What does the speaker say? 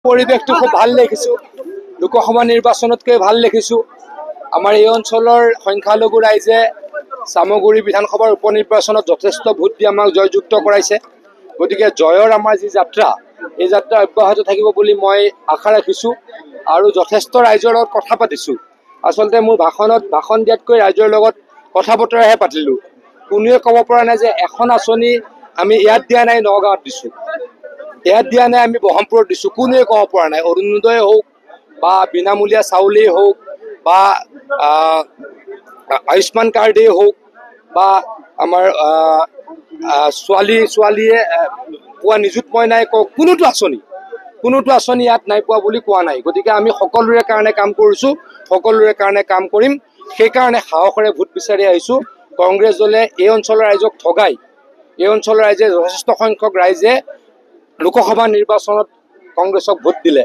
পৰিৱেশটো খুব ভাল দেখিছোঁ। লোকসভা নিৰ্বাচনতকৈ ভাল দেখিছোঁ। আমাৰ এই অঞ্চলৰ সংখ্যালঘু ৰাইজে চামগুৰি বিধানসভাৰ উপ নিৰ্বাচনত যথেষ্ট ভোট দি আমাক জয়যুক্ত কৰাইছে। গতিকে জয়ৰ আমাৰ যি যাত্ৰা, এই যাত্ৰা অব্যাহত থাকিব বুলি মই আশা ৰাখিছোঁ আৰু যথেষ্ট ৰাইজৰ লগত কথা পাতিছোঁ। আচলতে মোৰ ভাষণ দিয়াতকৈ ৰাইজৰ লগত কথা বতৰাহে পাতিলোঁ। কোনোৱে ক'ব পৰা নাই যে এখন আঁচনি আমি ইয়াত দিয়া নাই, নগাঁৱত দিছোঁ, ইয়াত দিয়া নাই আমি ব্ৰহ্মপুৰত দিছোঁ, কোনোৱে ক'ব পৰা নাই। অৰুণোদয় হওক বা বিনামূলীয়া চাউলেই হওক বা আয়ুষ্মান কাৰ্ডেই হওক বা আমাৰ ছোৱালীয়ে পোৱা নিযুত মইনাই কওক, কোনোটো আঁচনি ইয়াত নাই পোৱা বুলি কোৱা নাই। গতিকে আমি সকলোৰে কাৰণে কাম কৰিছোঁ, সকলোৰে কাৰণে কাম কৰিম। সেইকাৰণে সাহসেৰে ভোট বিচাৰি আহিছোঁ। কংগ্ৰেছ দলে এই অঞ্চলৰ ৰাইজক ঠগাই, এই অঞ্চলৰ ৰাইজে যথেষ্ট সংখ্যক ৰাইজে লোকসভা নিৰ্বাচনত কংগ্ৰেছক ভোট দিলে।